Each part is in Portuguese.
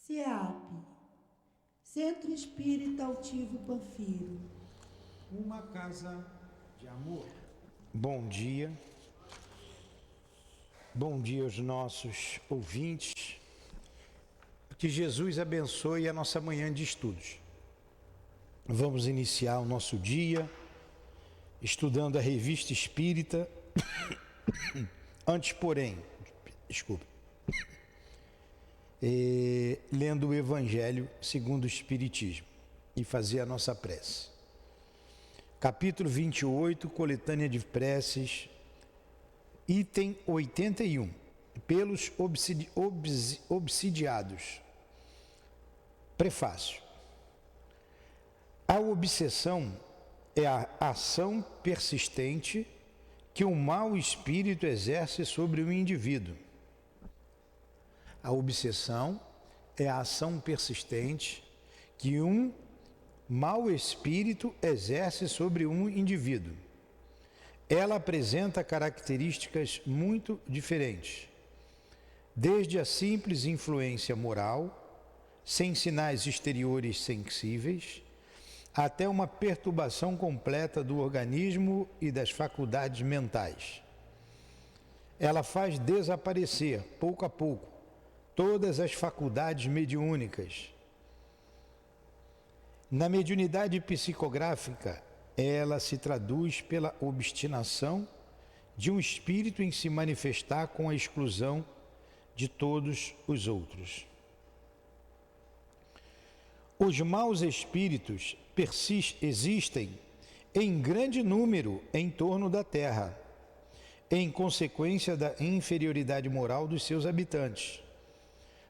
CEAP, Centro Espírita Altivo Panfiro. Uma casa de amor. Bom dia aos nossos ouvintes, que Jesus abençoe a nossa manhã de estudos. Vamos iniciar o nosso dia estudando a Revista Espírita, antes porém, lendo o Evangelho segundo o Espiritismo e fazer a nossa prece. Capítulo 28, coletânea de preces, item 81, pelos obsidiados. Prefácio. A obsessão é a ação persistente que um mau espírito exerce sobre o indivíduo. A obsessão é a ação persistente que um mau espírito exerce sobre um indivíduo. Ela apresenta características muito diferentes, desde a simples influência moral, sem sinais exteriores sensíveis, até uma perturbação completa do organismo e das faculdades mentais. Ela faz desaparecer, pouco a pouco, todas as faculdades mediúnicas. Na mediunidade psicográfica, ela se traduz pela obstinação de um espírito em se manifestar com a exclusão de todos os outros. Os maus espíritos existem em grande número em torno da Terra, em consequência da inferioridade moral dos seus habitantes.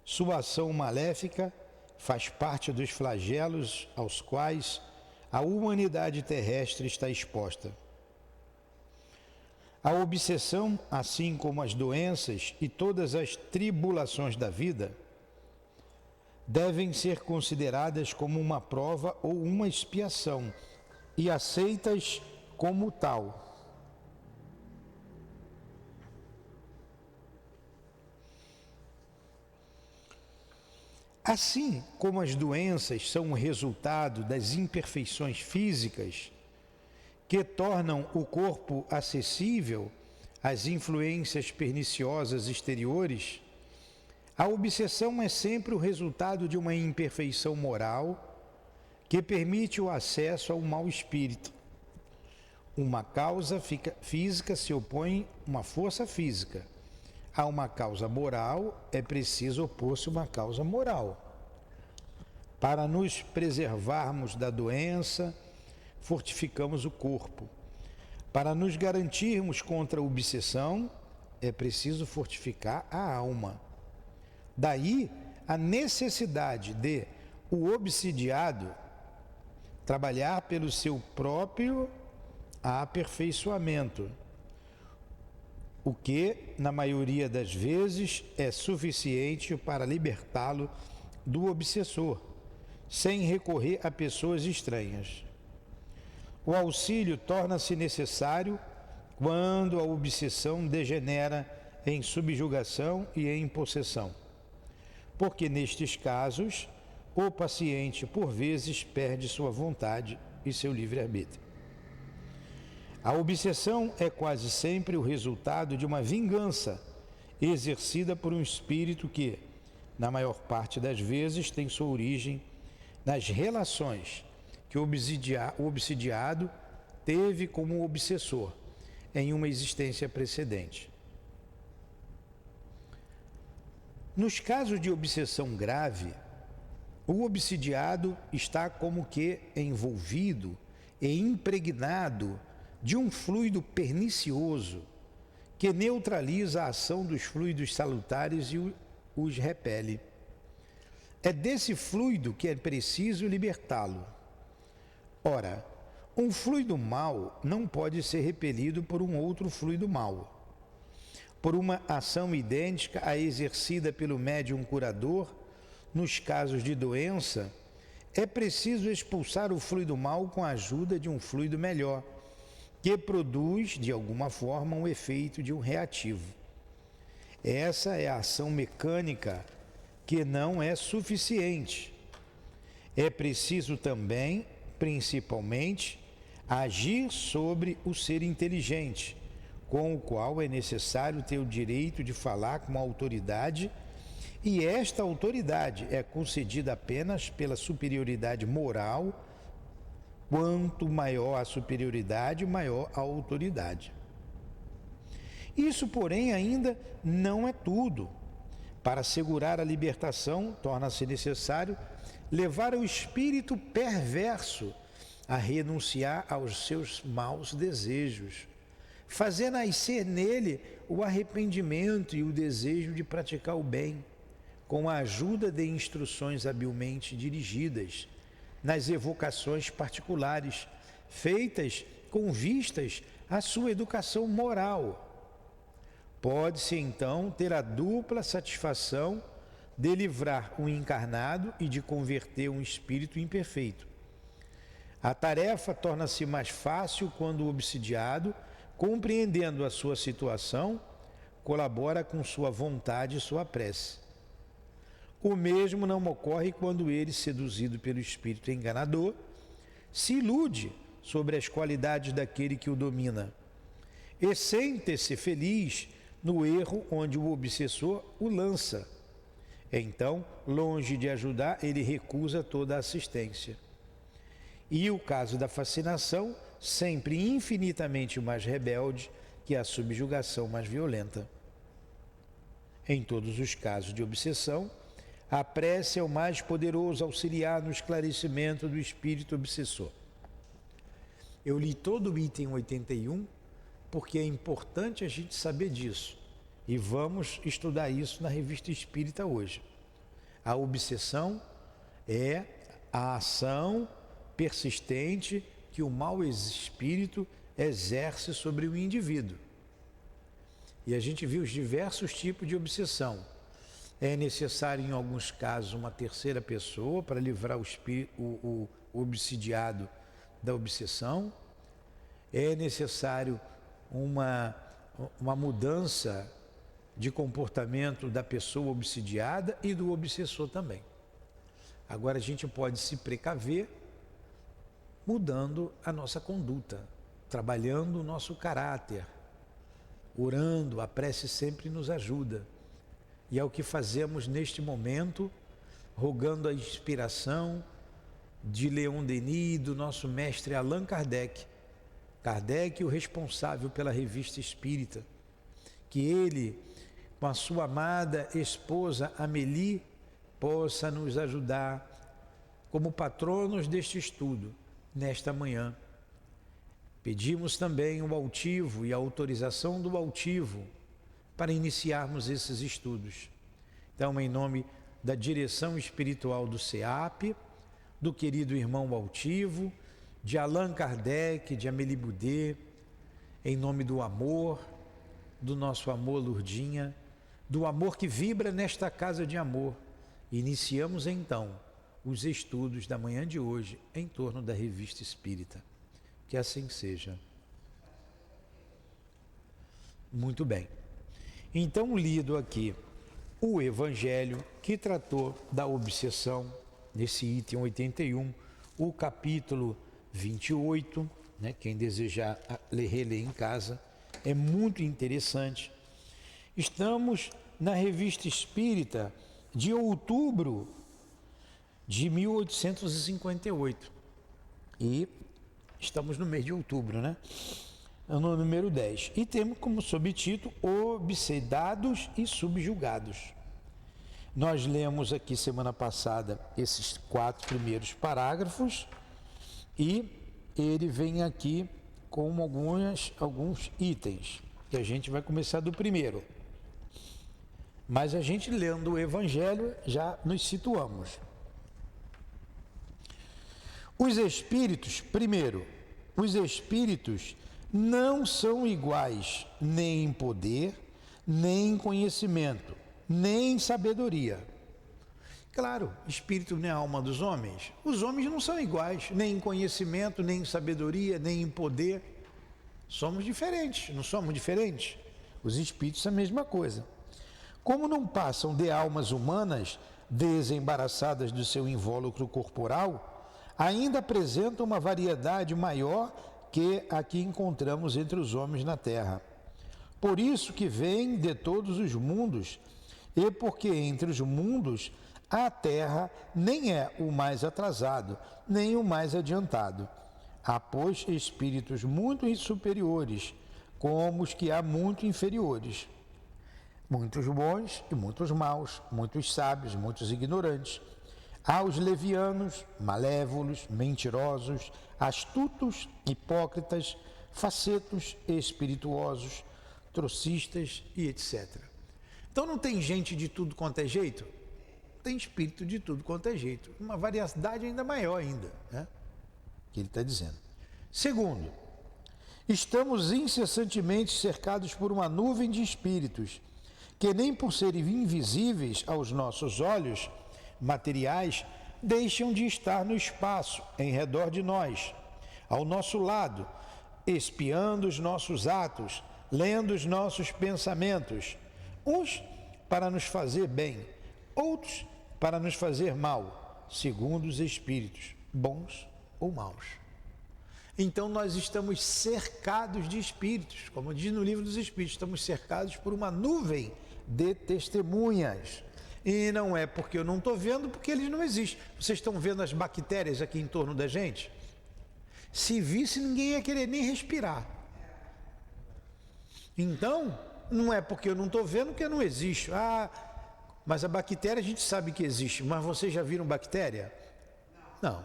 Sua ação maléfica faz parte dos flagelos aos quais a humanidade terrestre está exposta. A obsessão, assim como as doenças e todas as tribulações da vida, devem ser consideradas como uma prova ou uma expiação e aceitas como tal. Assim como as doenças são o resultado das imperfeições físicas que tornam o corpo acessível às influências perniciosas exteriores, a obsessão é sempre o resultado de uma imperfeição moral que permite o acesso ao mau espírito. Uma causa física se opõe a uma força física. A uma causa moral é preciso opor-se a uma causa moral. Para nos preservarmos da doença, fortificamos o corpo. Para nos garantirmos contra a obsessão, é preciso fortificar a alma. Daí a necessidade de o obsidiado trabalhar pelo seu próprio aperfeiçoamento, o que, na maioria das vezes, é suficiente para libertá-lo do obsessor, sem recorrer a pessoas estranhas. O auxílio torna-se necessário quando a obsessão degenera em subjugação e em possessão, porque nestes casos o paciente por vezes perde sua vontade e seu livre-arbítrio. A obsessão é quase sempre o resultado de uma vingança exercida por um espírito que, na maior parte das vezes, tem sua origem nas relações que o obsidiado teve como obsessor em uma existência precedente. Nos casos de obsessão grave, o obsidiado está como que envolvido e impregnado de um fluido pernicioso que neutraliza a ação dos fluidos salutares e os repele. É desse fluido que é preciso libertá-lo. Ora, um fluido mau não pode ser repelido por um outro fluido mau. Por uma ação idêntica à exercida pelo médium curador, nos casos de doença, é preciso expulsar o fluido mau com a ajuda de um fluido melhor, que produz, de alguma forma, um efeito de um reativo. Essa é a ação mecânica que não é suficiente. É preciso também, principalmente, agir sobre o ser inteligente, com o qual é necessário ter o direito de falar com a autoridade, e esta autoridade é concedida apenas pela superioridade moral. Quanto maior a superioridade, maior a autoridade. Isso, porém, ainda não é tudo. Para assegurar a libertação, torna-se necessário levar o espírito perverso a renunciar aos seus maus desejos, fazer nascer nele o arrependimento e o desejo de praticar o bem, com a ajuda de instruções habilmente dirigidas, nas evocações particulares, feitas com vistas à sua educação moral. Pode-se, então, ter a dupla satisfação de livrar um encarnado e de converter um espírito imperfeito. A tarefa torna-se mais fácil quando o obsidiado, compreendendo a sua situação, colabora com sua vontade e sua prece. O mesmo não ocorre quando ele, seduzido pelo espírito enganador, se ilude sobre as qualidades daquele que o domina e sente-se feliz no erro onde o obsessor o lança. Então, longe de ajudar, ele recusa toda a assistência. E o caso da fascinação, sempre infinitamente mais rebelde que a subjugação mais violenta. Em todos os casos de obsessão, a prece é o mais poderoso auxiliar no esclarecimento do espírito obsessor. Eu li todo o item 81 porque é importante a gente saber disso. E vamos estudar isso na Revista Espírita hoje. A obsessão é a ação persistente que o mau espírito exerce sobre o indivíduo. E a gente viu os diversos tipos de obsessão. É necessário, em alguns casos, uma terceira pessoa para livrar o obsidiado da obsessão. É necessário uma mudança de comportamento da pessoa obsidiada e do obsessor também. Agora a gente pode se precaver mudando a nossa conduta, trabalhando o nosso caráter, orando, a prece sempre nos ajuda. E é o que fazemos neste momento, rogando a inspiração de Leon Denis e do nosso mestre Allan Kardec. Kardec, o responsável pela Revista Espírita, que ele, com a sua amada esposa Amélie, possa nos ajudar como patronos deste estudo, nesta manhã. Pedimos também o altivo e a autorização do altivo para iniciarmos esses estudos. Então, em nome da direção espiritual do SEAP, do querido irmão altivo, de Allan Kardec, de Amélie Boudet, em nome do amor, do nosso amor Lourdinha, do amor que vibra nesta casa de amor, iniciamos então os estudos da manhã de hoje em torno da Revista Espírita. Que assim seja. Muito bem. Então, lido aqui o Evangelho que tratou da obsessão, nesse item 81, o capítulo 28, né? Quem desejar reler em casa, é muito interessante. Estamos na Revista Espírita de outubro de 1858 e estamos no mês de outubro, né? No número 10. E temos como subtítulo Obsedados e Subjugados. Nós lemos aqui semana passada esses 4 primeiros parágrafos e ele vem aqui com alguns itens, que a gente vai começar do primeiro. Mas a gente lendo o Evangelho já nos situamos. Os espíritos, primeiro, os espíritos não são iguais nem em poder, nem em conhecimento, nem em sabedoria. Claro, espírito não é a alma dos homens. Os homens não são iguais, nem em conhecimento, nem em sabedoria, nem em poder. Somos diferentes, não somos diferentes? Os espíritos são a mesma coisa. Como não passam de almas humanas, desembaraçadas do seu invólucro corporal, ainda apresentam uma variedade maior que a que encontramos entre os homens na terra. Por isso que vêm de todos os mundos, e porque entre os mundos a terra nem é o mais atrasado, nem o mais adiantado. Há, pois, espíritos muito superiores, como os que há muito inferiores. Muitos bons e muitos maus, muitos sábios e muitos ignorantes. Há os levianos, malévolos, mentirosos, astutos, hipócritas, facetos, espirituosos, trocistas e etc. Então não tem gente de tudo quanto é jeito? Tem espírito de tudo quanto é jeito. Uma variedade ainda maior ainda, né? Que ele está dizendo. Segundo, estamos incessantemente cercados por uma nuvem de espíritos, que nem por serem invisíveis aos nossos olhos materiais, deixam de estar no espaço, em redor de nós, ao nosso lado, espiando os nossos atos, lendo os nossos pensamentos, uns para nos fazer bem, outros para nos fazer mal, segundo os espíritos, bons ou maus. Então nós estamos cercados de espíritos, como diz no livro dos Espíritos, estamos cercados por uma nuvem de testemunhas. E não é porque eu não estou vendo, porque eles não existem. Vocês estão vendo as bactérias aqui em torno da gente? Se visse, ninguém ia querer nem respirar. Então, não é porque eu não estou vendo que eu não existo. Ah, mas a bactéria a gente sabe que existe, mas vocês já viram bactéria? Não.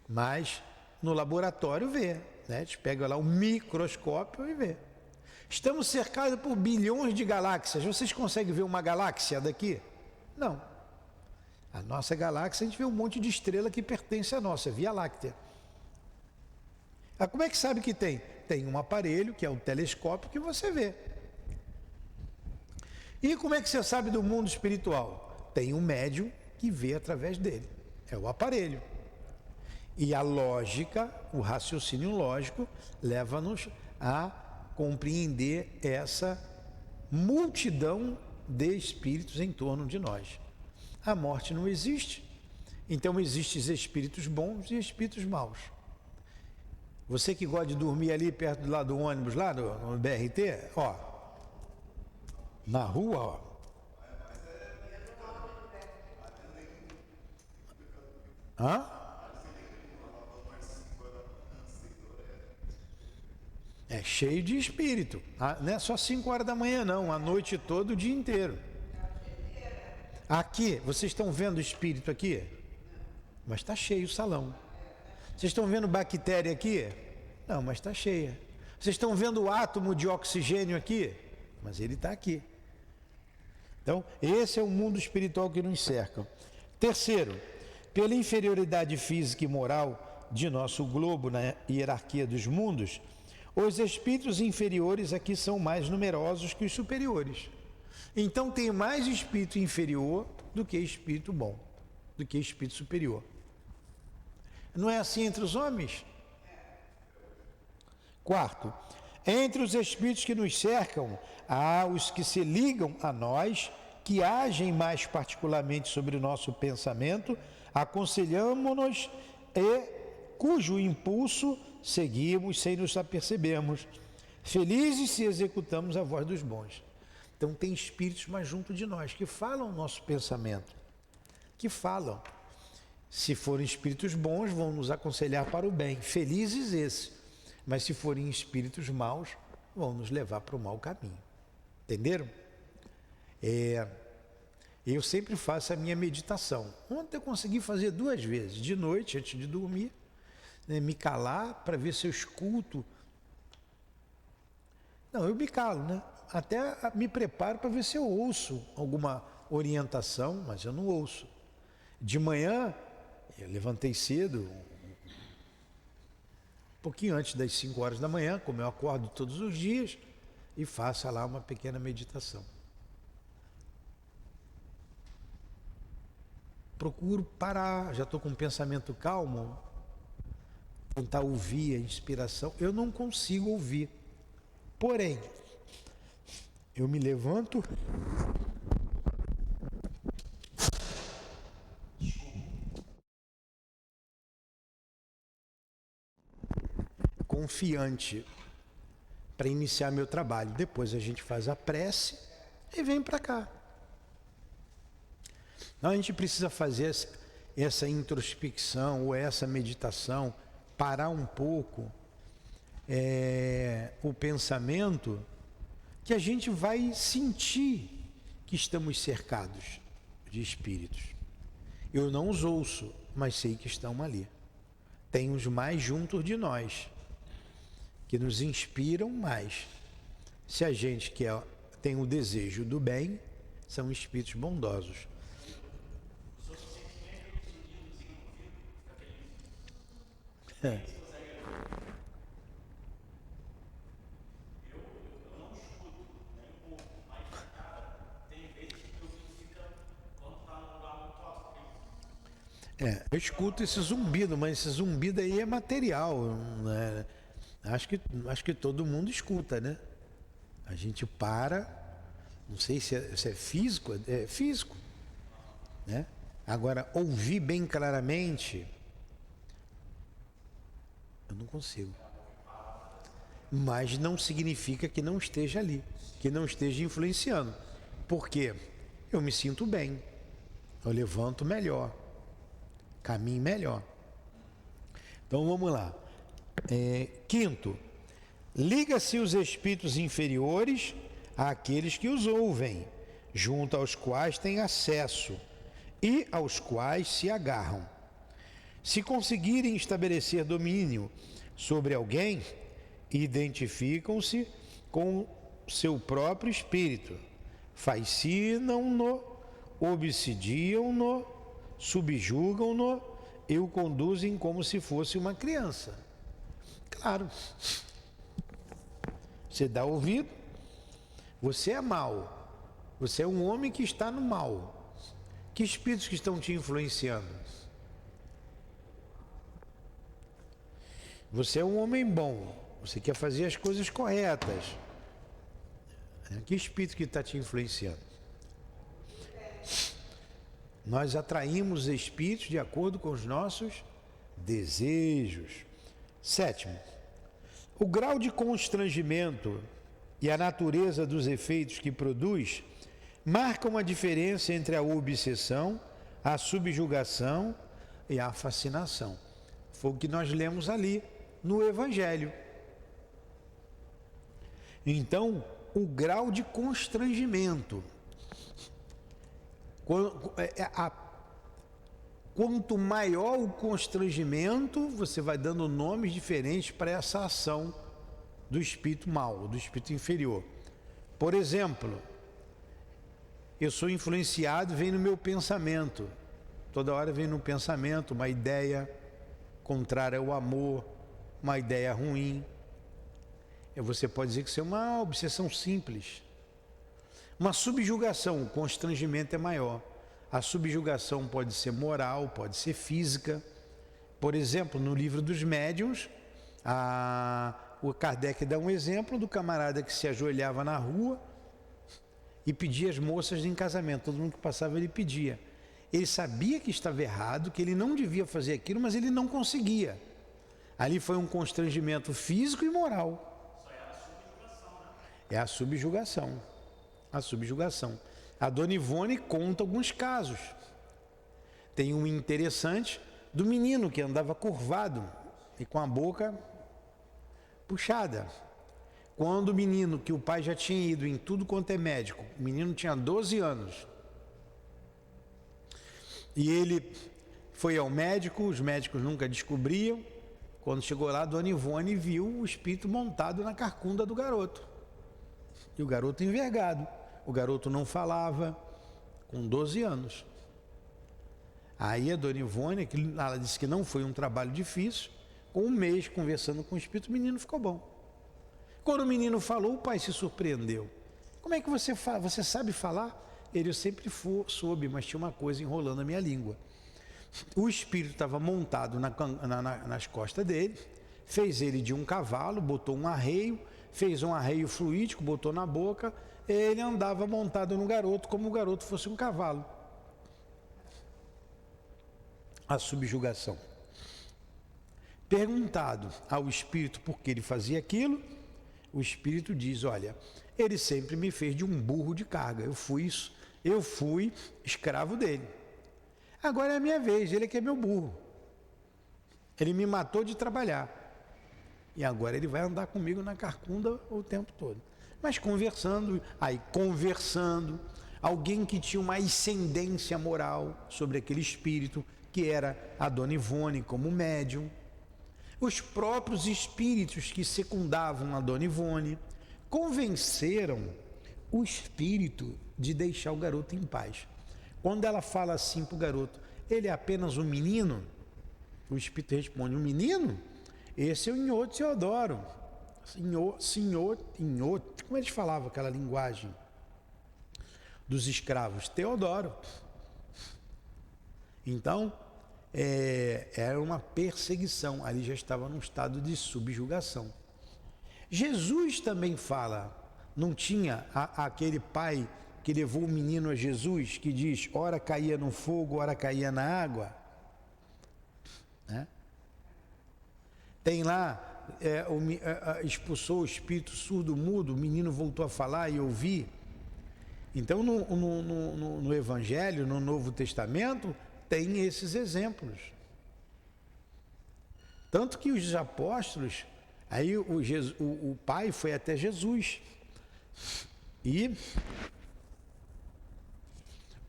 Mas no laboratório vê, né? A gente pega lá o microscópio e vê. Estamos cercados por bilhões de galáxias. Vocês conseguem ver uma galáxia daqui? Não. A nossa galáxia, a gente vê um monte de estrela que pertence à nossa, Via Láctea. Ah, como é que sabe que tem? Tem um aparelho, que é o telescópio, que você vê. E como é que você sabe do mundo espiritual? Tem um médium que vê através dele. É o aparelho. E a lógica, o raciocínio lógico, leva-nos a compreender essa multidão de espíritos em torno de nós. A morte não existe, então existem espíritos bons e espíritos maus. Você que gosta de dormir ali perto do ônibus, lá no BRT, ó, na rua, ó. Hã? É cheio de espírito. Não é só 5 horas da manhã, não. A noite toda, o dia inteiro. Aqui, vocês estão vendo espírito aqui? Mas está cheio o salão. Vocês estão vendo bactéria aqui? Não, mas está cheia. Vocês estão vendo o átomo de oxigênio aqui? Mas ele está aqui. Então, esse é o mundo espiritual que nos cerca. Terceiro, pela inferioridade física e moral de nosso globo na hierarquia dos mundos, os espíritos inferiores aqui são mais numerosos que os superiores. Então tem mais espírito inferior do que espírito bom, do que espírito superior. Não é assim entre os homens? Quarto, entre os espíritos que nos cercam, há os que se ligam a nós, que agem mais particularmente sobre o nosso pensamento, aconselhamos-nos e cujo impulso seguimos sem nos apercebermos, felizes se executamos a voz dos bons. Então tem espíritos mais junto de nós, que falam o nosso pensamento, que falam. Se forem espíritos bons, vão nos aconselhar para o bem, felizes esses. Mas se forem espíritos maus, vão nos levar para o mau caminho. Entenderam? Eu sempre faço a minha meditação. Ontem eu consegui fazer 2 vezes, de noite, antes de dormir, né, me calar para ver se eu escuto. Não, eu me calo, né? Até me preparo para ver se eu ouço alguma orientação, mas eu não ouço. De manhã, eu levantei cedo, um pouquinho antes das 5 horas da manhã, como eu acordo todos os dias, e faço lá uma pequena meditação. Procuro parar, já estou com um pensamento calmo, tentar ouvir a inspiração. Eu não consigo ouvir. Porém, eu me levanto confiante para iniciar meu trabalho. Depois a gente faz a prece e vem para cá. Então a gente precisa fazer essa introspecção ou essa meditação, parar um pouco o pensamento, que a gente vai sentir que estamos cercados de espíritos. Eu não os ouço, mas sei que estão ali. Tem os mais juntos de nós, que nos inspiram mais. Se a gente tem o desejo do bem, são espíritos bondosos. Eu escuto esse zumbido, mas esse zumbido aí é material, né? Acho que todo mundo escuta, né? A gente para, não sei se é físico, é físico, né? Agora, ouvir bem claramente, eu não consigo. Mas não significa que não esteja ali, que não esteja influenciando. Porque eu me sinto bem, eu levanto melhor, caminho melhor. Então vamos lá. Quinto, liga-se os espíritos inferiores àqueles que os ouvem, junto aos quais têm acesso e aos quais se agarram. Se conseguirem estabelecer domínio sobre alguém, identificam-se com seu próprio espírito, fascinam-no, obsidiam-no, subjugam-no e o conduzem como se fosse uma criança. Claro. Você dá ouvido, você é mau, você é um homem que está no mal. Que espíritos que estão te influenciando? Você é um homem bom, você quer fazer as coisas corretas. Que espírito que está te influenciando? Nós atraímos espíritos de acordo com os nossos desejos. Sétimo, o grau de constrangimento e a natureza dos efeitos que produz marcam a diferença entre a obsessão, a subjugação e a fascinação. Foi o que nós lemos ali no Evangelho. Então, o grau de constrangimento. Quanto maior o constrangimento, você vai dando nomes diferentes para essa ação do espírito mau, do espírito inferior. Por exemplo, eu sou influenciado, vem no meu pensamento. Toda hora vem no pensamento uma ideia contrária ao amor, uma ideia ruim. Você pode dizer que isso é uma obsessão simples. Uma subjugação, o constrangimento é maior. A subjugação pode ser moral, pode ser física. Por exemplo, no livro dos médiuns, o Kardec dá um exemplo do camarada que se ajoelhava na rua e pedia as moças em casamento. Todo mundo que passava ele pedia. Ele sabia que estava errado, que ele não devia fazer aquilo, mas ele não conseguia. Ali foi um constrangimento físico e moral. É a subjugação. A subjugação. A Dona Ivone conta alguns casos. Tem um interessante do menino que andava curvado e com a boca puxada. Quando o menino, que o pai já tinha ido em tudo quanto é médico, o menino tinha 12 anos, e ele foi ao médico, os médicos nunca descobriam. Quando chegou lá, a Dona Ivone viu o espírito montado na carcunda do garoto. E o garoto envergado. O garoto não falava, com 12 anos. Aí a Dona Ivone, ela disse que não foi um trabalho difícil, com um mês conversando com o espírito, o menino ficou bom. Quando o menino falou, o pai se surpreendeu. Como é que você fala? Você sabe falar? Eu sempre soube, mas tinha uma coisa enrolando a minha língua. O espírito estava montado nas costas dele, fez ele de um cavalo, botou um arreio, fez um arreio fluídico, botou na boca, ele andava montado no garoto como o garoto fosse um cavalo. A subjugação. Perguntado ao espírito por que ele fazia aquilo, o espírito diz: olha, ele sempre me fez de um burro de carga, eu fui escravo dele. Agora é a minha vez, ele é que é meu burro. Ele me matou de trabalhar. E agora ele vai andar comigo na carcunda o tempo todo. Mas conversando, alguém que tinha uma ascendência moral sobre aquele espírito, que era a Dona Ivone como médium. Os próprios espíritos que secundavam a Dona Ivone convenceram o espírito de deixar o garoto em paz. Quando ela fala assim para o garoto: ele é apenas um menino, o espírito responde: um menino? Esse é o Nhô Teodoro. Senhor, como eles falavam aquela linguagem dos escravos? Teodoro. Então, era uma perseguição, ali já estava num estado de subjugação. Jesus também fala, não tinha aquele pai que levou o menino a Jesus, que diz: ora caía no fogo, ora caía na água, né? Tem lá, expulsou o espírito surdo-mudo, o menino voltou a falar e ouvir. Então no Evangelho, no Novo Testamento, tem esses exemplos. Tanto que os apóstolos, aí o pai foi até Jesus e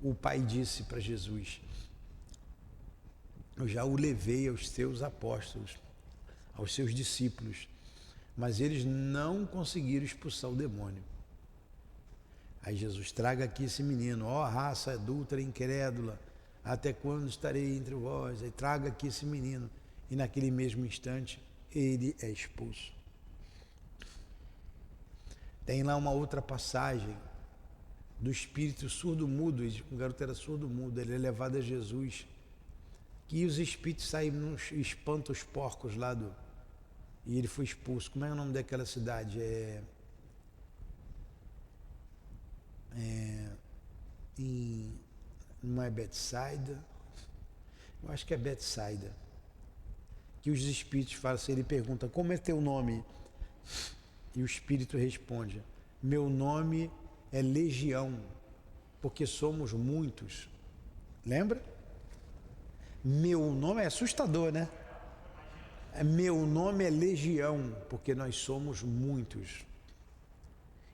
o pai disse para Jesus: eu já o levei aos teus apóstolos, aos seus discípulos, mas eles não conseguiram expulsar o demônio. Aí Jesus: traga aqui esse menino, ó raça adúltera e incrédula, até quando estarei entre vós? Aí traga aqui esse menino. E naquele mesmo instante ele é expulso. Tem lá uma outra passagem do espírito surdo-mudo. O garoto era surdo-mudo, ele é levado a Jesus, que os espíritos saíram e espantam os porcos lá e ele foi expulso. Como é o nome daquela cidade? Não é Betsaida? Eu acho que é Betsaida. Que os espíritos falam assim, ele pergunta: como é teu nome? E o espírito responde: meu nome é Legião, porque somos muitos. Lembra? Meu nome é assustador, né? Meu nome é Legião, porque nós somos muitos.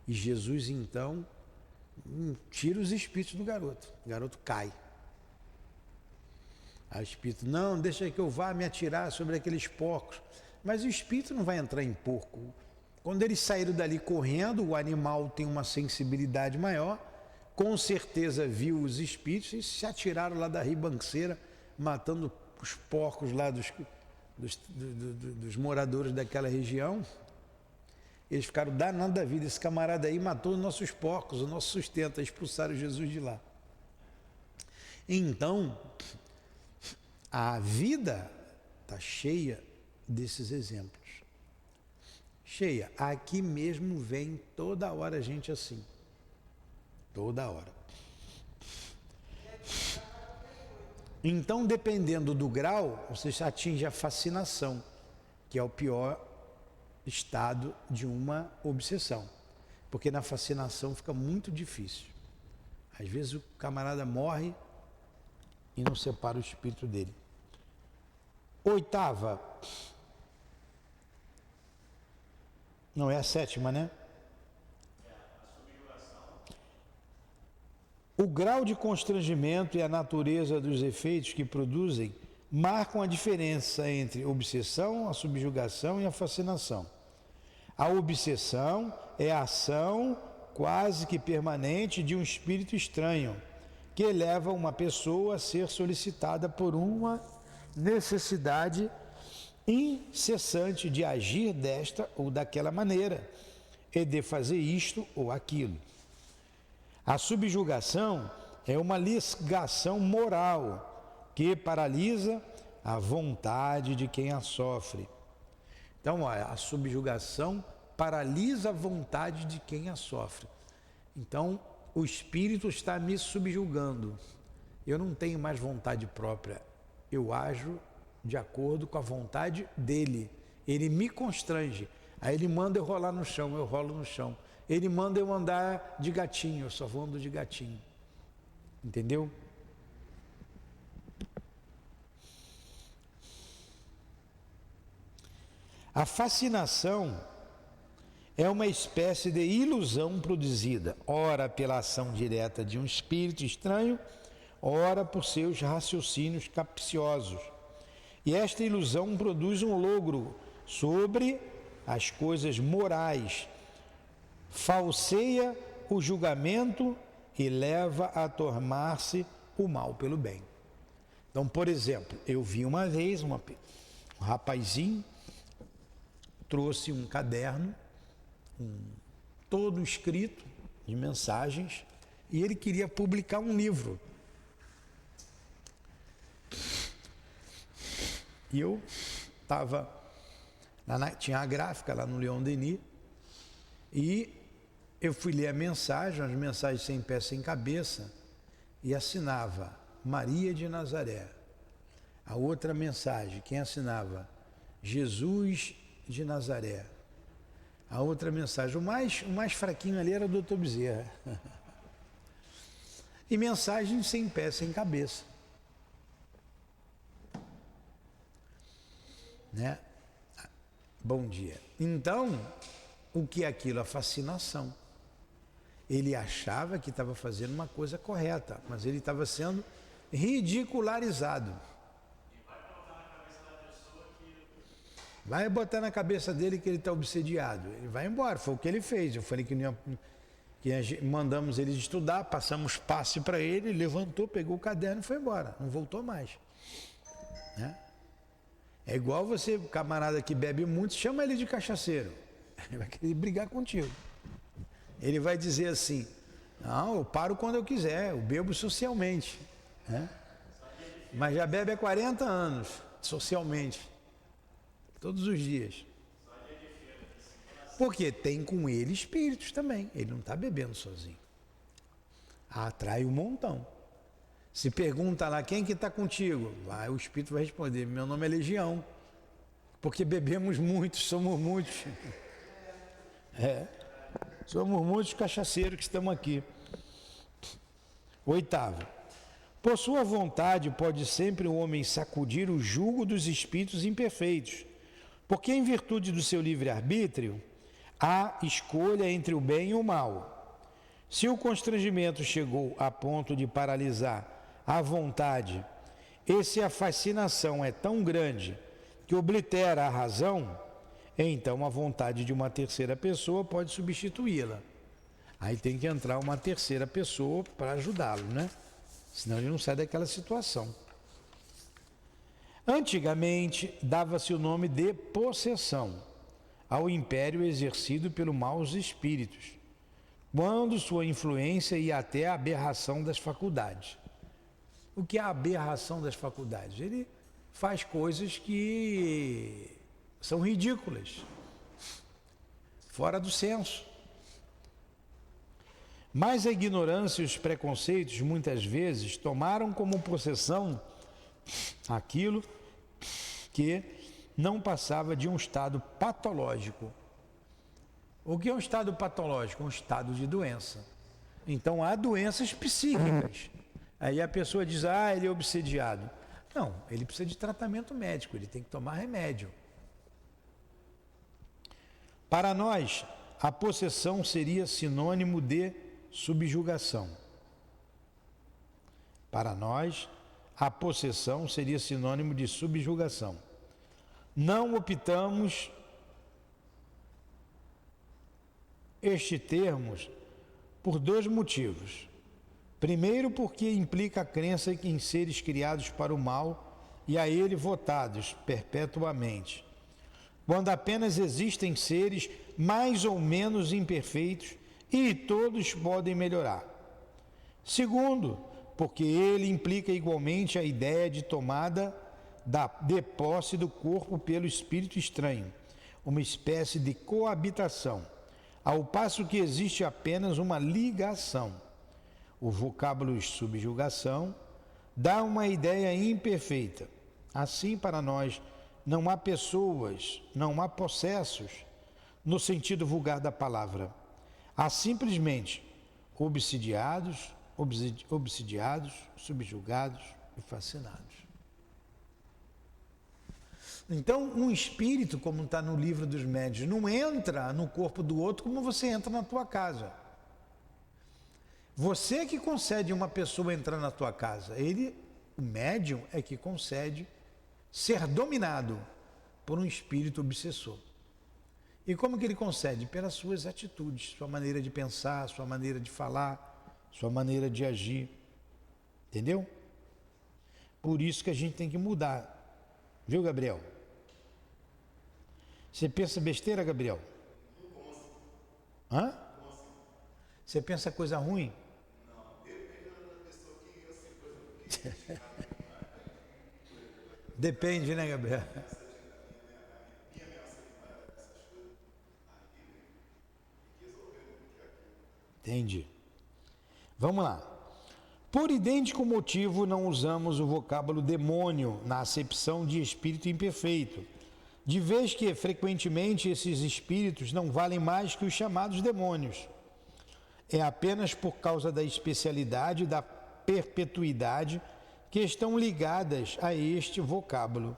E Jesus então tira os espíritos do garoto. O garoto cai. Aí o espírito: não, deixa que eu vá me atirar sobre aqueles porcos. Mas o espírito não vai entrar em porco. Quando eles saíram dali correndo, o animal tem uma sensibilidade maior, com certeza viu os espíritos e se atiraram lá da ribanceira, matando os porcos lá dos moradores daquela região. Eles ficaram danados da vida. Esse camarada aí matou os nossos porcos, o nosso sustento. Expulsaram Jesus de lá. Então, a vida está cheia desses exemplos. Cheia. Aqui mesmo vem toda hora gente assim. Toda hora. Então, dependendo do grau, você atinge a fascinação, que é o pior estado de uma obsessão. Porque na fascinação fica muito difícil. Às vezes o camarada morre e não separa o espírito dele. Oitava. Não, é a sétima, né? O grau de constrangimento e a natureza dos efeitos que produzem marcam a diferença entre obsessão, a subjugação e a fascinação. A obsessão é a ação quase que permanente de um espírito estranho, que leva uma pessoa a ser solicitada por uma necessidade incessante de agir desta ou daquela maneira, e de fazer isto ou aquilo. A subjugação é uma ligação moral que paralisa a vontade de quem a sofre. Então, a subjugação paralisa a vontade de quem a sofre. Então, o espírito está me subjugando. Eu não tenho mais vontade própria. Eu ajo de acordo com a vontade dele. Ele me constrange. Aí ele manda eu rolar no chão, eu rolo no chão. Ele manda eu andar de gatinho, eu só vou andando de gatinho. Entendeu? A fascinação é uma espécie de ilusão produzida, ora pela ação direta de um espírito estranho, ora por seus raciocínios capciosos. E esta ilusão produz um logro sobre as coisas morais, falseia o julgamento e leva a tornar-se o mal pelo bem. Então, por exemplo, eu vi uma vez um rapazinho trouxe um caderno, todo escrito de mensagens, e ele queria publicar um livro. E eu estava, tinha a gráfica lá no Leon Denis, e eu fui ler a mensagem, as mensagens sem pé, sem cabeça, e assinava Maria de Nazaré. A outra mensagem, quem assinava? Jesus de Nazaré. A outra mensagem, o mais fraquinho ali era o Dr. Bezerra. E mensagem sem pé, sem cabeça. Né? Bom dia. Então, o que é aquilo? A fascinação. Ele achava que estava fazendo uma coisa correta, mas ele estava sendo ridicularizado. Vai botar na cabeça dele que ele está obsediado. Ele vai embora, foi o que ele fez. Eu falei que mandamos ele estudar, passamos passe para ele, levantou, pegou o caderno e foi embora. Não voltou mais. Né? É igual você, camarada que bebe muito, chama ele de cachaceiro. Ele vai querer brigar contigo. Ele vai dizer assim, não, eu paro quando eu quiser, eu bebo socialmente. Né? Mas já bebe há 40 anos, socialmente. Todos os dias. Porque tem com ele espíritos também. Ele não está bebendo sozinho. Atrai um montão. Se pergunta lá, quem que está contigo? O espírito vai responder, meu nome é Legião. Porque bebemos muitos, somos muitos. Somos muitos cachaceiros que estamos aqui. Oitavo. Por sua vontade pode sempre o homem sacudir o jugo dos espíritos imperfeitos. Porque em virtude do seu livre-arbítrio, há escolha entre o bem e o mal. Se o constrangimento chegou a ponto de paralisar a vontade, e se a fascinação é tão grande que oblitera a razão, então a vontade de uma terceira pessoa pode substituí-la. Aí tem que entrar uma terceira pessoa para ajudá-lo, né? Senão ele não sai daquela situação. Antigamente, dava-se o nome de possessão ao império exercido pelo maus espíritos, quando sua influência ia até a aberração das faculdades. O que é a aberração das faculdades? Ele faz coisas que são ridículas, fora do senso. Mas a ignorância e os preconceitos, muitas vezes, tomaram como possessão aquilo que não passava de um estado patológico. O que é um estado patológico? Um estado de doença. Então há doenças psíquicas. Aí a pessoa diz, ele é obsediado. Não, ele precisa de tratamento médico, ele tem que tomar remédio. Para nós, a possessão seria sinônimo de subjugação. Para nós, a possessão seria sinônimo de subjugação. Não optamos este termo por dois motivos. Primeiro, porque implica a crença em seres criados para o mal e a ele votados perpetuamente, quando apenas existem seres mais ou menos imperfeitos e todos podem melhorar. Segundo, porque ele implica igualmente a ideia de tomada de posse do corpo pelo espírito estranho, uma espécie de coabitação, ao passo que existe apenas uma ligação. O vocábulo subjugação dá uma ideia imperfeita, Assim, para nós, não há pessoas, não há possessos, no sentido vulgar da palavra. Há simplesmente obsidiados, subjugados e fascinados. Então, um espírito, como está no livro dos médiuns, não entra no corpo do outro como você entra na tua casa. Você que concede uma pessoa entrar na tua casa. O médium, é que concede ser dominado por um espírito obsessor. E como que ele concede? Pelas suas atitudes, sua maneira de pensar, sua maneira de falar, sua maneira de agir. Entendeu? Por isso que a gente tem que mudar. Viu, Gabriel? Você pensa besteira, Gabriel? Hã? Você pensa coisa ruim? Não, depende da pessoa que, assim, por exemplo, Depende, né, Gabriel? Entendi. Vamos lá. Por idêntico motivo, não usamos o vocábulo demônio na acepção de espírito imperfeito, de vez que, frequentemente, esses espíritos não valem mais que os chamados demônios. É apenas por causa da especialidade e da perpetuidade que estão ligadas a este vocábulo.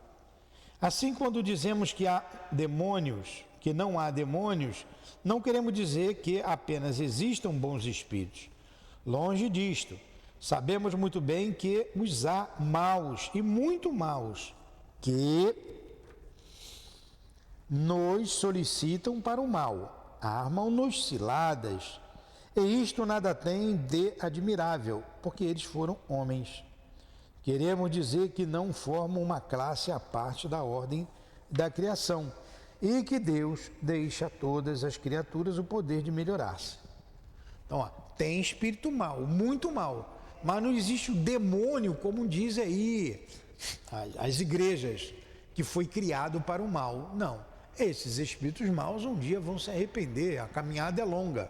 Assim, quando dizemos que há demônios, que não há demônios, não queremos dizer que apenas existam bons espíritos. Longe disto. Sabemos muito bem que os há maus e muito maus, que nos solicitam para o mal, armam-nos ciladas, e isto nada tem de admirável, porque eles foram homens. Queremos dizer que não formam uma classe à parte da ordem da criação e que Deus deixa a todas as criaturas o poder de melhorar-se. Então, tem espírito mau, muito mau, mas não existe o demônio, como diz aí as igrejas, que foi criado para o mal. Não, esses espíritos maus um dia vão se arrepender, a caminhada é longa.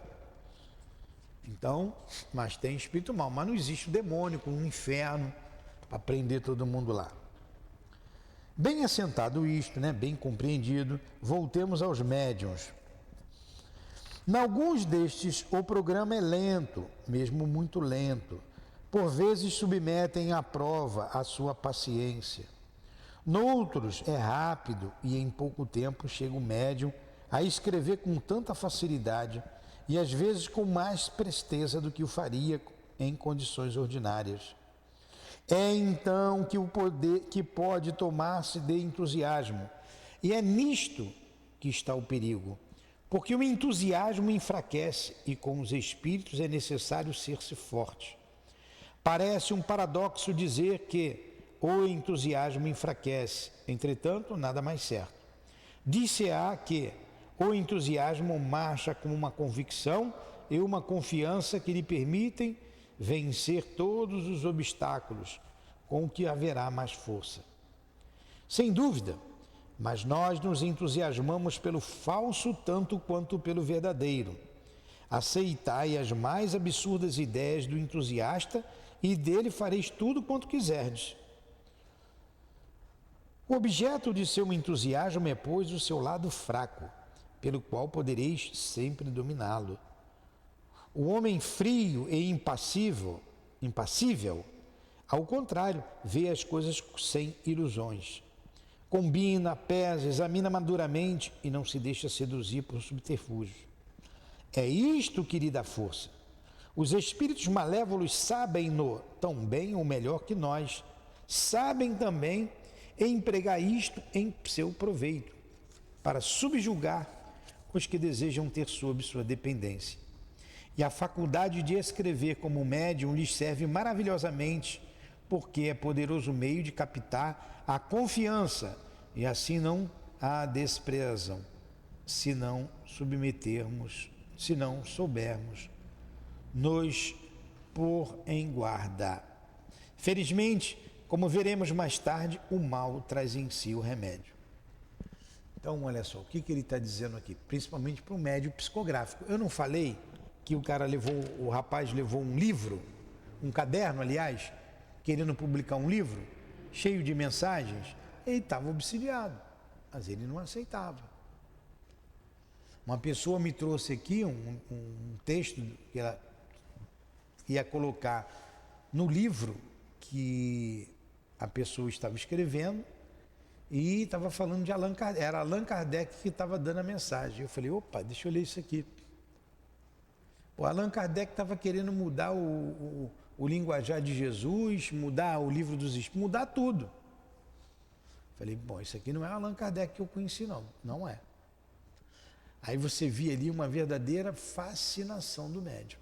Então, mas tem espírito mau, mas não existe o demônio com um inferno para prender todo mundo lá. Bem assentado isto, bem compreendido, voltemos aos médiuns. Em alguns destes, o programa é lento, mesmo muito lento. Por vezes submetem à prova a sua paciência. Noutros é rápido e em pouco tempo chega o médium a escrever com tanta facilidade e às vezes com mais presteza do que o faria em condições ordinárias. É então que o poder que pode tomar-se de entusiasmo. E é nisto que está o perigo. Porque o entusiasmo enfraquece e com os espíritos é necessário ser-se forte. Parece um paradoxo dizer que o entusiasmo enfraquece, entretanto, nada mais certo. Dir-se-á que o entusiasmo marcha com uma convicção e uma confiança que lhe permitem vencer todos os obstáculos, com o que haverá mais força. Sem dúvida, mas nós nos entusiasmamos pelo falso tanto quanto pelo verdadeiro. Aceitai as mais absurdas ideias do entusiasta e dele fareis tudo quanto quiserdes. O objeto de seu entusiasmo é, pois, o seu lado fraco, pelo qual podereis sempre dominá-lo. O homem frio e impassível, ao contrário, vê as coisas sem ilusões. Combina, pesa, examina maduramente e não se deixa seduzir por subterfúgios. É isto que lhe dá força. Os espíritos malévolos sabem-no tão bem ou melhor que nós. Sabem também empregar isto em seu proveito, para subjugar os que desejam ter sob sua dependência. E a faculdade de escrever como médium lhes serve maravilhosamente, porque é poderoso meio de captar a confiança, e assim não a desprezam, se não soubermos nos pôr em guarda. Felizmente, como veremos mais tarde, o mal traz em si o remédio. Então, olha só, o que ele está dizendo aqui, principalmente para o médium psicográfico. Eu não falei que o rapaz levou um livro, um caderno, aliás, querendo publicar um livro? cheio de mensagens, ele estava obsidiado, mas ele não aceitava. Uma pessoa me trouxe aqui um texto que ela ia colocar no livro que a pessoa estava escrevendo e estava falando de Allan Kardec. Era Allan Kardec que estava dando a mensagem. Eu falei, opa, deixa eu ler isso aqui. O Allan Kardec estava querendo mudar o linguajar de Jesus, mudar o livro dos Espíritos, mudar tudo. Falei, bom, isso aqui não é Allan Kardec que eu conheci, não. Não é. Aí você via ali uma verdadeira fascinação do médium.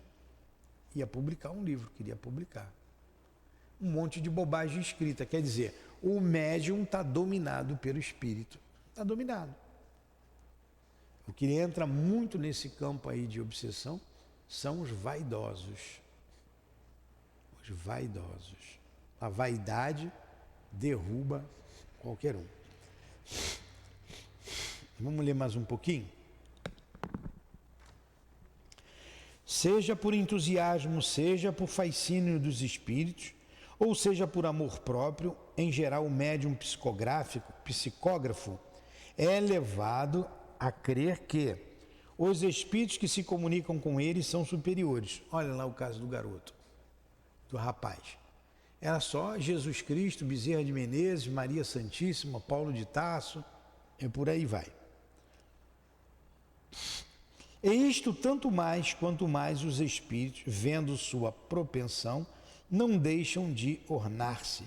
Ia publicar um livro, queria publicar. Um monte de bobagem escrita. Quer dizer, o médium está dominado pelo espírito. Está dominado. O que entra muito nesse campo aí de obsessão são os vaidosos. Os vaidosos. A vaidade derruba qualquer um. Vamos ler mais um pouquinho? Seja por entusiasmo, seja por fascínio dos espíritos, ou seja por amor próprio, em geral o médium psicógrafo é levado a crer que os espíritos que se comunicam com ele são superiores. Olha lá o caso do garoto, do rapaz. Era só Jesus Cristo, Bezerra de Menezes, Maria Santíssima, Paulo de Tarso, e por aí vai. E isto tanto mais quanto mais os espíritos, vendo sua propensão, não deixam de ornar-se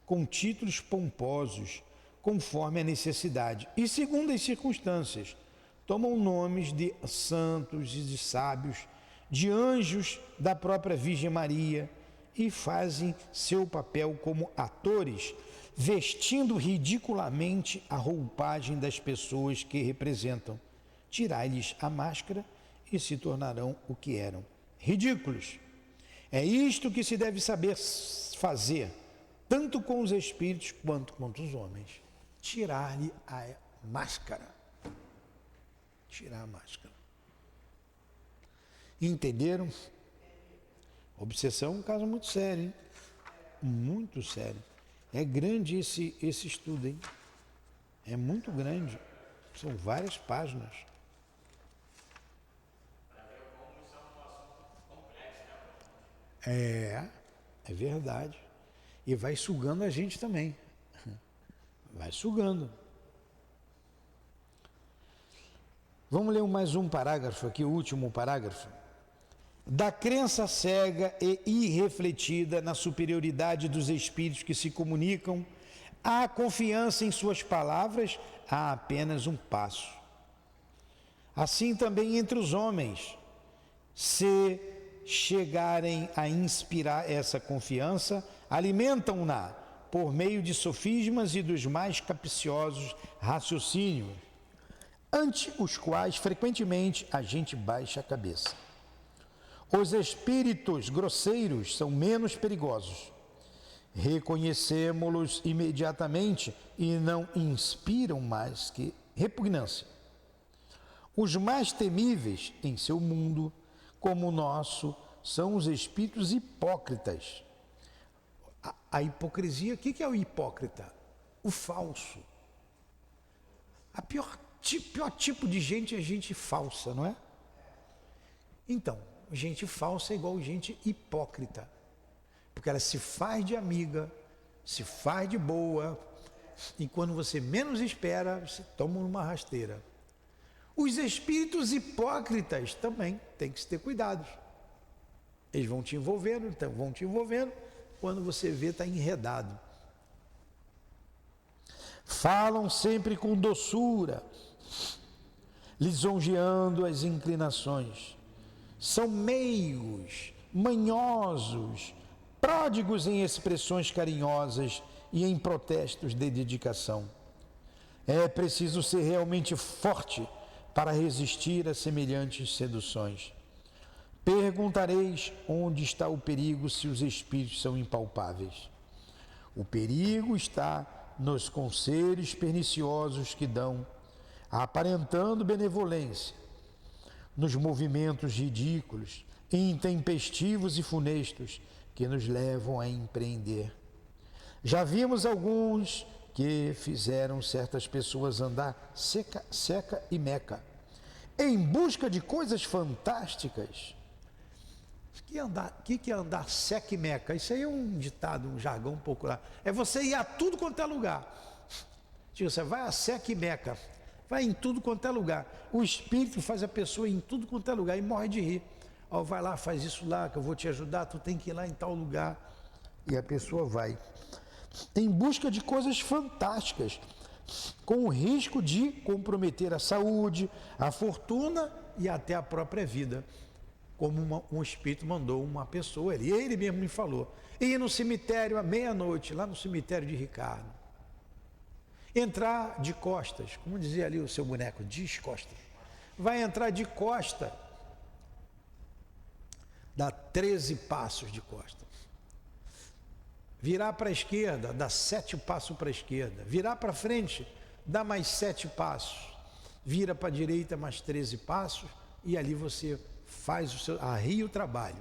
com títulos pomposos, conforme a necessidade, e segundo as circunstâncias, tomam nomes de santos e de sábios, de anjos da própria Virgem Maria, e fazem seu papel como atores, vestindo ridiculamente a roupagem das pessoas que representam. Tirai-lhes a máscara e se tornarão o que eram, ridículos. É isto que se deve saber fazer, tanto com os espíritos quanto com os homens. Tirar-lhe a máscara. Tirar a máscara. Entenderam? Obsessão é um caso muito sério, hein? Muito sério. É grande esse estudo, hein? É muito grande. São várias páginas. É verdade. E vai sugando a gente também. Vai sugando. Vamos ler mais um parágrafo aqui, o último parágrafo. Da crença cega e irrefletida na superioridade dos espíritos que se comunicam, à confiança em suas palavras, há apenas um passo. Assim também entre os homens, se chegarem a inspirar essa confiança, alimentam-na por meio de sofismas e dos mais capciosos raciocínios, ante os quais frequentemente a gente baixa a cabeça. Os espíritos grosseiros são menos perigosos. Reconhecemos-los imediatamente e não inspiram mais que repugnância. Os mais temíveis em seu mundo, como o nosso, são os espíritos hipócritas. A hipocrisia, o que é o hipócrita? O falso. A pior tipo de gente é gente falsa, não é? Então, gente falsa é igual gente hipócrita. Porque ela se faz de amiga, se faz de boa, e quando você menos espera, você toma uma rasteira. Os espíritos hipócritas também tem que se ter cuidado. Eles vão te envolvendo, então vão te envolvendo, quando você vê está enredado. Falam sempre com doçura, lisonjeando as inclinações. São meigos, manhosos, pródigos em expressões carinhosas e em protestos de dedicação. É preciso ser realmente forte para resistir a semelhantes seduções. Perguntareis onde está o perigo se os espíritos são impalpáveis. O perigo está nos conselhos perniciosos que dão, aparentando benevolência, nos movimentos ridículos, intempestivos e funestos que nos levam a empreender. Já vimos alguns que fizeram certas pessoas andar seca e meca, em busca de coisas fantásticas. O que é andar seca e meca? Isso aí é um ditado, um jargão popular. É você ir a tudo quanto é lugar. Tipo, você vai a seca e meca, vai em tudo quanto é lugar. O espírito faz a pessoa ir em tudo quanto é lugar e morre de rir. Ó, vai lá, faz isso lá, que eu vou te ajudar, tu tem que ir lá em tal lugar. E a pessoa vai em busca de coisas fantásticas, com o risco de comprometer a saúde, a fortuna e até a própria vida. Como um espírito mandou uma pessoa, ele mesmo me falou, ir no cemitério à meia-noite, lá no cemitério de Ricardo, entrar de costas, como dizia ali o seu boneco, descosta, vai entrar de costa, dá 13 passos de costa, virar para a esquerda, dá 7 passos para a esquerda, virar para frente, dá mais 7 passos, vira para a direita mais 13 passos, e ali você faz arria o trabalho,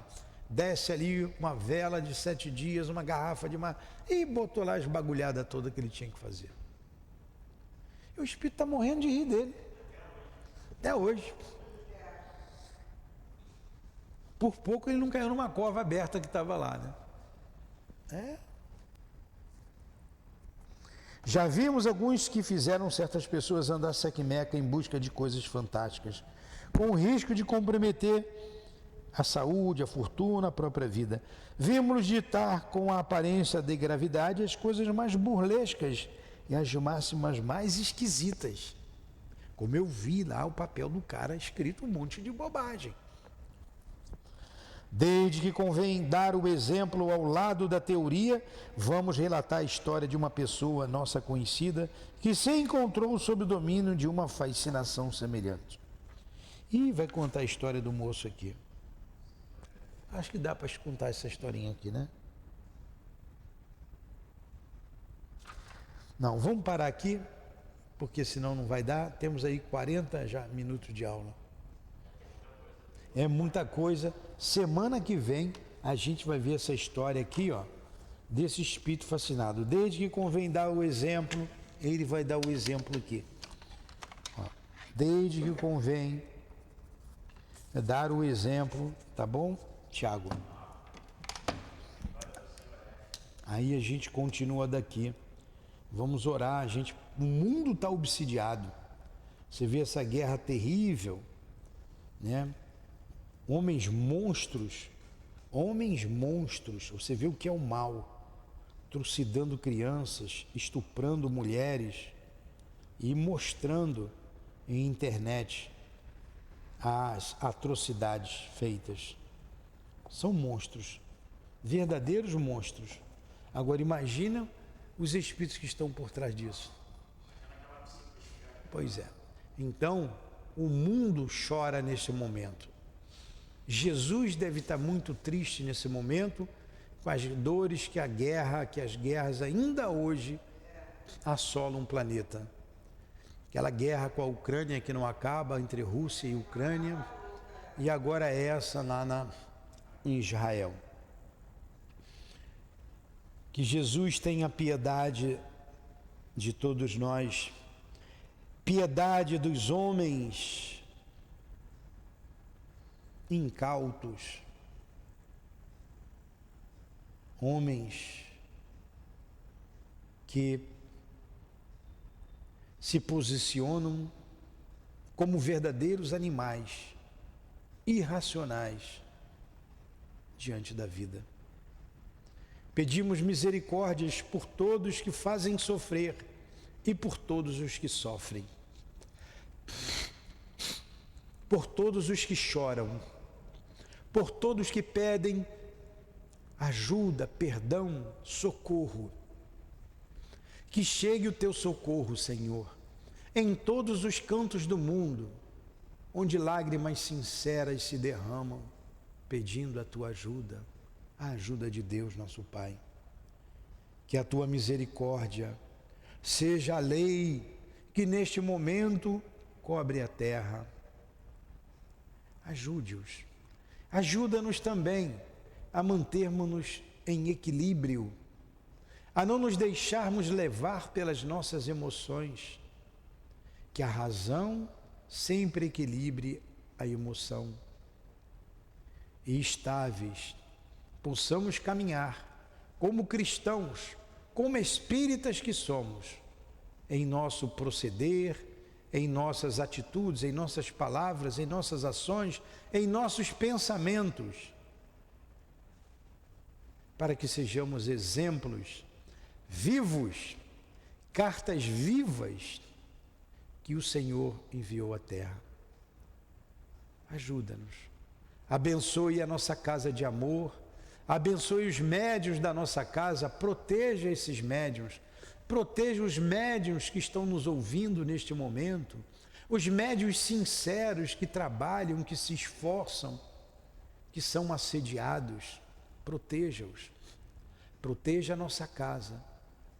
desce ali uma vela de 7 dias, uma garrafa de mar, e botou lá as bagulhadas todas que ele tinha que fazer. E o espírito está morrendo de rir dele, até hoje. Por pouco ele não caiu numa cova aberta que estava lá, né? Já vimos alguns que fizeram certas pessoas andar seca e meca em busca de coisas fantásticas, com o risco de comprometer a saúde, a fortuna, a própria vida. Vimos ditar com a aparência de gravidade as coisas mais burlescas e as máximas mais esquisitas. Como eu vi lá o papel do cara escrito um monte de bobagem. Desde que convém dar o exemplo ao lado da teoria, vamos relatar a história de uma pessoa nossa conhecida que se encontrou sob o domínio de uma fascinação semelhante. E vai contar a história do moço aqui. Acho que dá para contar essa historinha aqui, né? Não, vamos parar aqui, porque senão não vai dar. Temos aí 40 já minutos de aula. É muita coisa. Semana que vem a gente vai ver essa história aqui, ó, desse espírito fascinado. Desde que convém dar o exemplo, ele vai dar o exemplo aqui. Ó, desde que convém dar o exemplo, tá bom, Tiago? Aí a gente continua daqui. Vamos orar, o mundo está obsidiado. Você vê essa guerra terrível, né? Homens monstros, você vê o que é o mal, trucidando crianças, estuprando mulheres e mostrando em internet as atrocidades feitas. São monstros, verdadeiros monstros. Agora imagina os espíritos que estão por trás disso. Pois é. Então, o mundo chora nesse momento. Jesus deve estar muito triste nesse momento, com as dores que as guerras ainda hoje assolam o planeta. Aquela guerra com a Ucrânia que não acaba, entre Rússia e Ucrânia, e agora essa lá em Israel. Que Jesus tenha piedade de todos nós, piedade dos homens incautos, homens que se posicionam como verdadeiros animais, irracionais diante da vida. Pedimos misericórdias por todos que fazem sofrer e por todos os que sofrem, por todos os que choram, por todos que pedem ajuda, perdão, socorro. Que chegue o teu socorro, Senhor, em todos os cantos do mundo, onde lágrimas sinceras se derramam, pedindo a tua ajuda, a ajuda de Deus, nosso Pai. Que a tua misericórdia seja a lei que neste momento cobre a terra. Ajude-os. Ajuda-nos também a mantermos-nos em equilíbrio, a não nos deixarmos levar pelas nossas emoções, que a razão sempre equilibre a emoção e estáveis possamos caminhar como cristãos, como espíritas que somos, em nosso proceder, em nossas atitudes, em nossas palavras, em nossas ações, em nossos pensamentos, para que sejamos exemplos vivos, cartas vivas que o Senhor enviou à terra. Ajuda-nos, abençoe a nossa casa de amor, abençoe os médiuns da nossa casa, proteja esses médiuns, proteja os médiuns que estão nos ouvindo neste momento, os médiuns sinceros que trabalham, que se esforçam, que são assediados, proteja-os, proteja a nossa casa,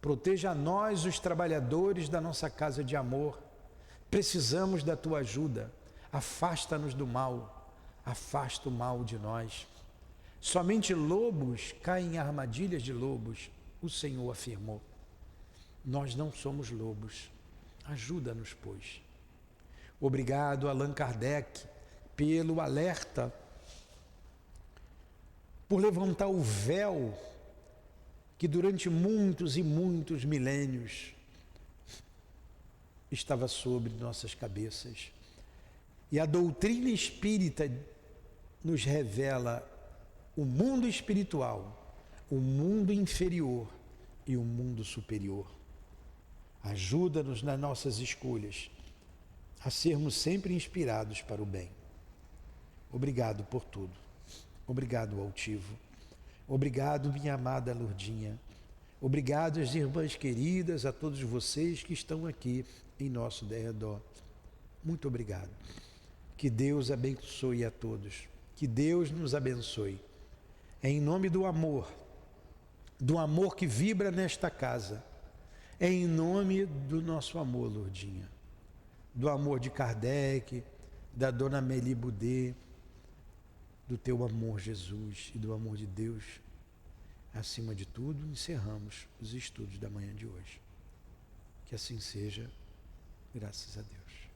proteja a nós, os trabalhadores da nossa casa de amor. Precisamos da tua ajuda, afasta-nos do mal, afasta o mal de nós. Somente lobos caem em armadilhas de lobos, o Senhor afirmou. Nós não somos lobos, ajuda-nos, pois. Obrigado, Allan Kardec, pelo alerta, por levantar o véu que durante muitos e muitos milênios estava sobre nossas cabeças. E a doutrina espírita nos revela o mundo espiritual, o mundo inferior e o mundo superior. Ajuda-nos nas nossas escolhas a sermos sempre inspirados para o bem. Obrigado por tudo. Obrigado, Altivo. Obrigado, minha amada Lourdinha. Obrigado às irmãs queridas, a todos vocês que estão aqui em nosso derredor. Muito obrigado. Que Deus abençoe a todos. Que Deus nos abençoe. Em nome do amor que vibra nesta casa, em nome do nosso amor, Lourdinha, do amor de Kardec, da Dona Amélie Boudet, do teu amor, Jesus, e do amor de Deus, acima de tudo, encerramos os estudos da manhã de hoje. Que assim seja, graças a Deus.